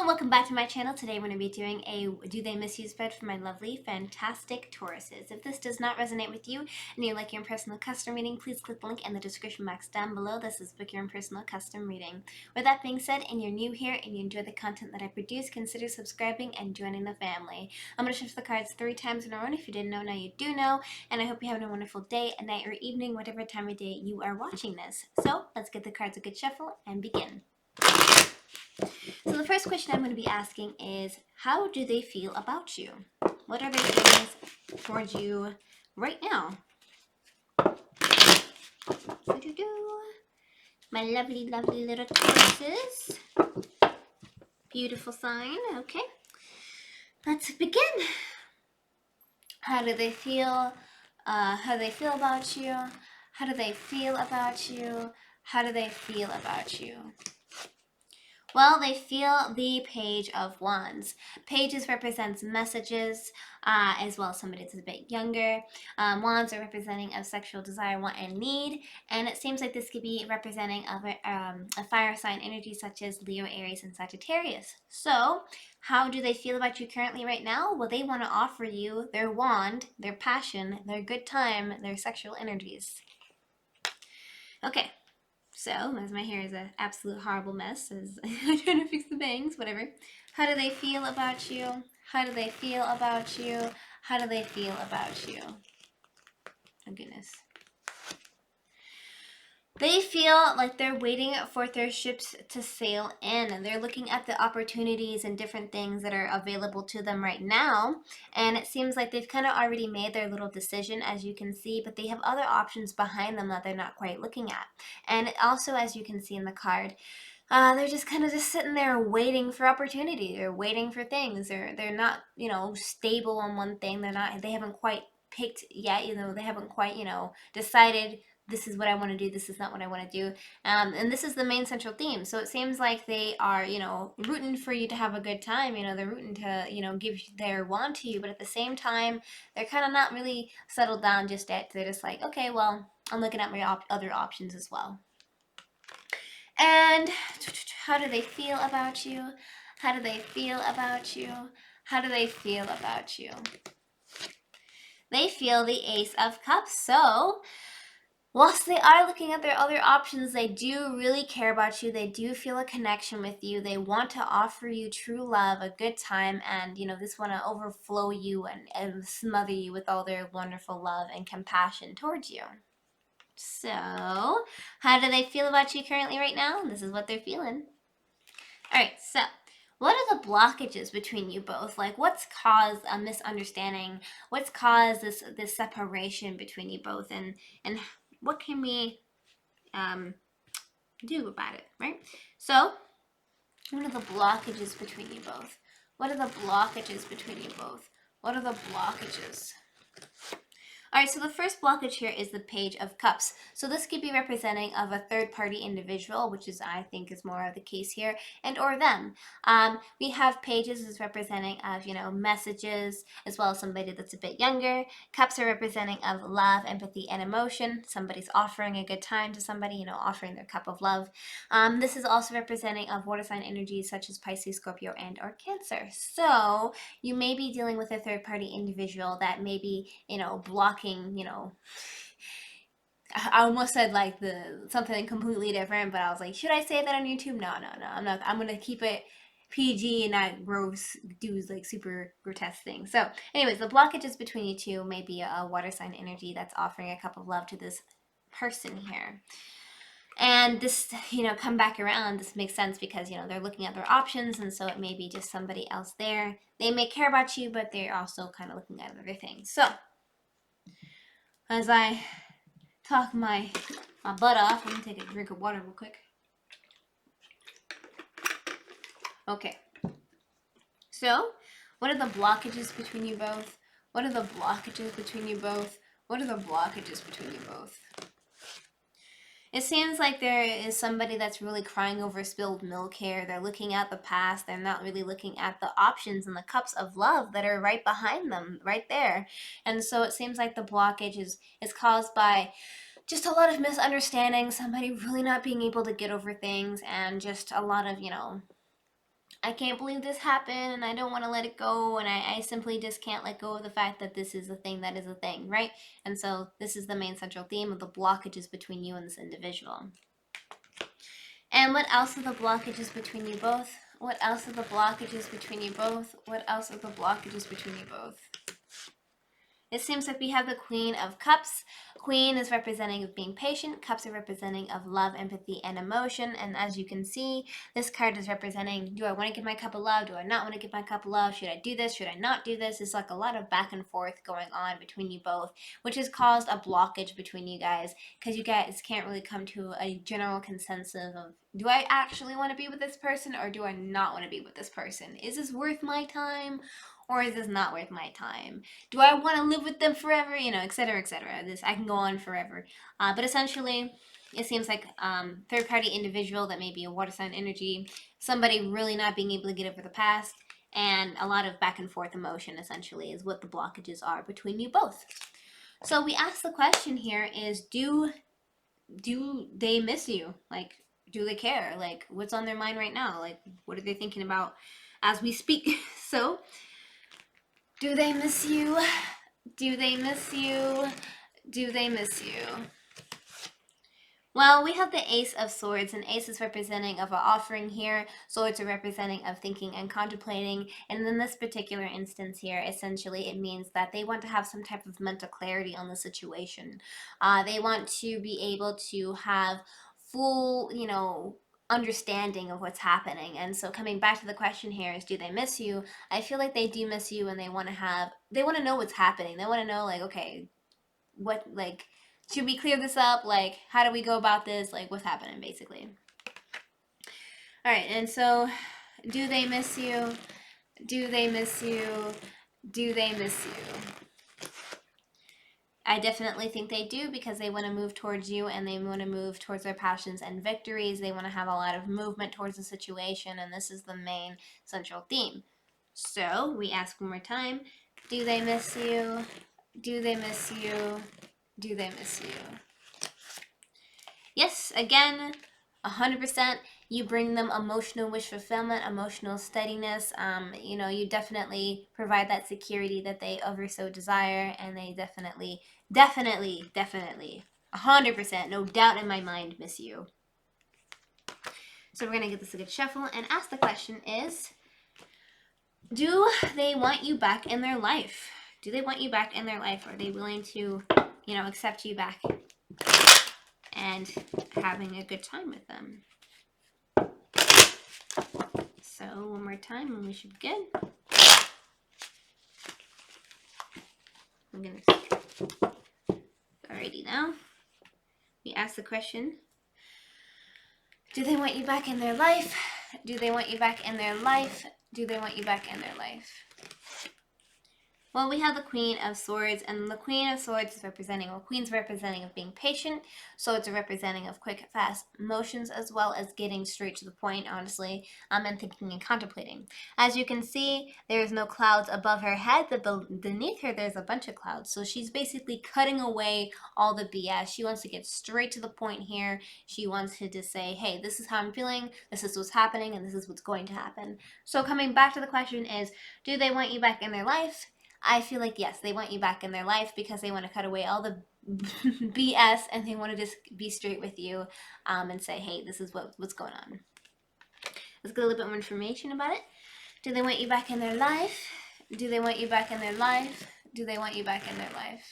and welcome back to my channel. Today I'm going to be doing a Do They Miss You spread for my lovely, fantastic Tauruses. If this does not resonate with you and you'd like your own personal custom reading, please click the link in the description box down below. This is Book Your Own Personal Custom Reading. With that being said, and you're new here and you enjoy the content that I produce, consider subscribing and joining the family. I'm going to shift the cards 3 times in a row, and if you didn't know, now you do know. And I hope you're having a wonderful day, a night, or evening, whatever time of day you are watching this. So let's give the cards a good shuffle and begin. So the first question I'm going to be asking is, how do they feel about you? What are their feelings towards you right now? My lovely, lovely little Tauruses. Beautiful sign. Okay. Let's begin. How do they feel? How do they feel about you? How do they feel about you? How do they feel about you? Well, they feel the Page of Wands. Pages represents messages, as well as somebody that's a bit younger. Wands are representing of sexual desire, want, and need. And it seems like this could be representing of a fire sign energy such as Leo, Aries, and Sagittarius. So, how do they feel about you currently right now? Well, they want to offer you their wand, their passion, their good time, their sexual energies. Okay. So, as my hair is an absolute horrible mess, as I'm trying to fix the bangs, whatever. How do they feel about you? How do they feel about you? How do they feel about you? Oh, goodness. They feel like they're waiting for their ships to sail in, and they're looking at the opportunities and different things that are available to them right now. And it seems like they've kind of already made their little decision, as you can see, but they have other options behind them that they're not quite looking at. And also, as you can see in the card, they're just kind of just sitting there waiting for opportunity. They're waiting for things. They're not, stable on one thing. They haven't quite picked yet. They haven't quite, decided this is what I want to do, this is not what I want to do. And this is the main central theme. So it seems like they are, rooting for you to have a good time. They're rooting to, give their wand to you. But at the same time, they're kind of not really settled down just yet. They're just like, okay, well, I'm looking at my other options as well. And how do they feel about you? How do they feel about you? How do they feel about you? They feel the Ace of Cups. So, whilst they are looking at their other options, they do really care about you. They do feel a connection with you. They want to offer you true love, a good time, and, this want to overflow you and smother you with all their wonderful love and compassion towards you. So, how do they feel about you currently right now? This is what they're feeling. All right, so what are the blockages between you both? Like, what's caused a misunderstanding? What's caused this separation between you both? And what can we do about it, right? So, what are the blockages between you both? What are the blockages between you both? What are the blockages? All right, so the first blockage here is the Page of Cups. So this could be representing of a third-party individual, which is, I think, is more of the case here, and or them. We have pages as representing of, messages, as well as somebody that's a bit younger. Cups are representing of love, empathy, and emotion. Somebody's offering a good time to somebody, offering their cup of love. This is also representing of water sign energies such as Pisces, Scorpio, and or Cancer. So you may be dealing with a third-party individual that may be, blocking, I almost said like something completely different, but I was like, should I say that on YouTube? No, I'm not. I'm gonna keep it PG and not do like super grotesque things. So anyways, the blockages between you two may be a water sign energy that's offering a cup of love to this person here. And this, come back around, this makes sense because, they're looking at their options, and so it may be just somebody else there. They may care about you, but they're also kind of looking at other things. So, as I talk my butt off, I'm going to take a drink of water real quick. Okay. So, what are the blockages between you both? What are the blockages between you both? What are the blockages between you both? It seems like there is somebody that's really crying over spilled milk here. They're looking at the past. They're not really looking at the options and the cups of love that are right behind them, right there. And so it seems like the blockage is caused by just a lot of misunderstanding, somebody really not being able to get over things, and just a lot of, I can't believe this happened and I don't want to let it go, and I simply just can't let go of the fact that this is a thing that is a thing, right? And so this is the main central theme of the blockages between you and this individual. And what else are the blockages between you both? What else are the blockages between you both? What else are the blockages between you both? It seems like we have the Queen of Cups. Queen is representing of being patient. Cups are representing of love, empathy, and emotion. And as you can see, this card is representing, do I want to give my cup of love? Do I not want to give my cup of love? Should I do this? Should I not do this? It's like a lot of back and forth going on between you both, which has caused a blockage between you guys, because you guys can't really come to a general consensus of, do I actually want to be with this person, or do I not want to be with this person? Is this worth my time, or is this not worth my time? Do I want to live with them forever? You know, etc., etc. This, I can go on forever. But essentially, it seems like third-party individual that may be a water sign energy, somebody really not being able to get over the past, and a lot of back and forth emotion, essentially, is what the blockages are between you both. So we ask the question here is, do they miss you? Like, do they care? Like, what's on their mind right now? Like, what are they thinking about as we speak? So, do they miss you? Do they miss you? Do they miss you? Well, we have the Ace of Swords, and Ace is representing of an offering here. Swords are representing of thinking and contemplating. And in this particular instance here, essentially it means that they want to have some type of mental clarity on the situation. They want to be able to have full, you know, understanding of what's happening. And so coming back to the question here is, do they miss you? I feel like they do miss you, and they want to know what's happening. They want to know, like, okay, what, like, should we clear this up? Like, how do we go about this? Like, what's happening, basically? All right, and so, do they miss you? Do they miss you? Do they miss you? I definitely think they do, because they want to move towards you, and they want to move towards their passions and victories. They want to have a lot of movement towards the situation, and this is the main central theme. So, we ask one more time, do they miss you? Do they miss you? Do they miss you? Yes, again, 100%. You bring them emotional wish fulfillment, emotional steadiness. You know, you definitely provide that security that they ever so desire, and they definitely, 100%, no doubt in my mind, miss you. So we're going to give this a good shuffle and ask the question is, do they want you back in their life? Do they want you back in their life? Are they willing to, you know, accept you back and having a good time with them? So one more time and we should be good. I'm gonna alrighty now. We ask the question, do they want you back in their life? Do they want you back in their life? Do they want you back in their life? Well, we have the Queen of Swords, and the Queen of Swords is representing, well, Queen's representing of being patient, Swords are representing of quick, fast motions, as well as getting straight to the point, honestly, and thinking and contemplating. As you can see, there is no clouds above her head, but beneath her there's a bunch of clouds, so she's basically cutting away all the BS. She wants to get straight to the point here. She wants to just say, hey, this is how I'm feeling, this is what's happening, and this is what's going to happen. So coming back to the question is, do they want you back in their life? I feel like, yes, they want you back in their life, because they want to cut away all the BS, and they want to just be straight with you, and say, hey, this is what's going on. Let's get a little bit more information about it. Do they want you back in their life? Do they want you back in their life? Do they want you back in their life?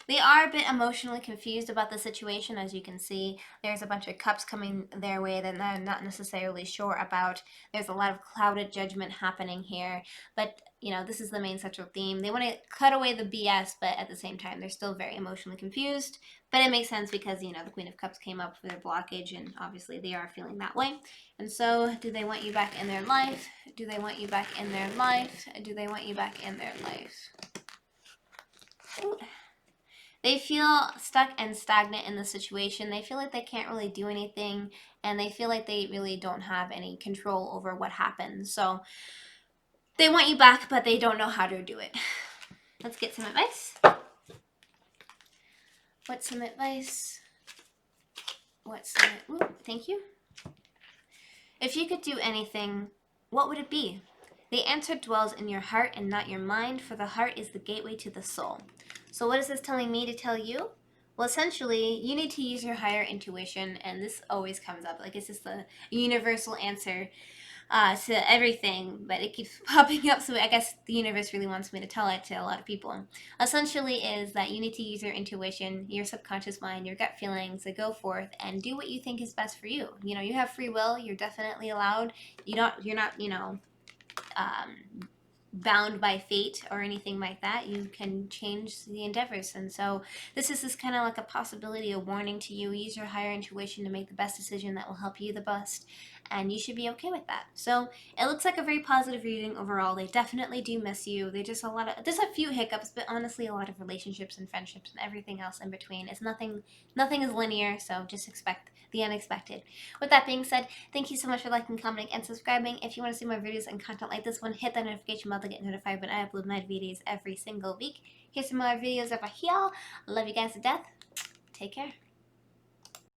They are a bit emotionally confused about the situation. As you can see, there's a bunch of cups coming their way that they're not necessarily sure about. There's a lot of clouded judgment happening here. But, you know, this is the main central theme. They want to cut away the BS, but at the same time, they're still very emotionally confused. But it makes sense because, you know, the Queen of Cups came up for their blockage, and obviously they are feeling that way. And so, do they want you back in their life? Do they want you back in their life? Do they want you back in their life? Ooh. They feel stuck and stagnant in the situation. They feel like they can't really do anything, and they feel like they really don't have any control over what happens. So they want you back, but they don't know how to do it. Let's get some advice. What's some advice? What's some, ooh, thank you. If you could do anything, what would it be? The answer dwells in your heart and not your mind, for the heart is the gateway to the soul. So what is this telling me to tell you? Well, essentially, you need to use your higher intuition, and this always comes up. Like, it's just the universal answer to everything, but it keeps popping up, so I guess the universe really wants me to tell it to a lot of people. Essentially is that you need to use your intuition, your subconscious mind, your gut feelings to go forth and do what you think is best for you. You know, you have free will, you're definitely allowed. You're not, bound by fate or anything like that. You can change the endeavors. And so this is kind of like a possibility, a warning to you. Use your higher intuition to make the best decision that will help you the best, and you should be okay with that. So it looks like a very positive reading overall. They definitely do miss you. There's a few hiccups, but honestly a lot of relationships and friendships and everything else in between. It's nothing is linear, so just expect the unexpected. With that being said, thank you so much for liking, commenting, and subscribing. If you want to see more videos and content like this one, hit that notification bell to get notified when I upload my videos every single week. Here's some more videos over here. Love you guys to death. Take care.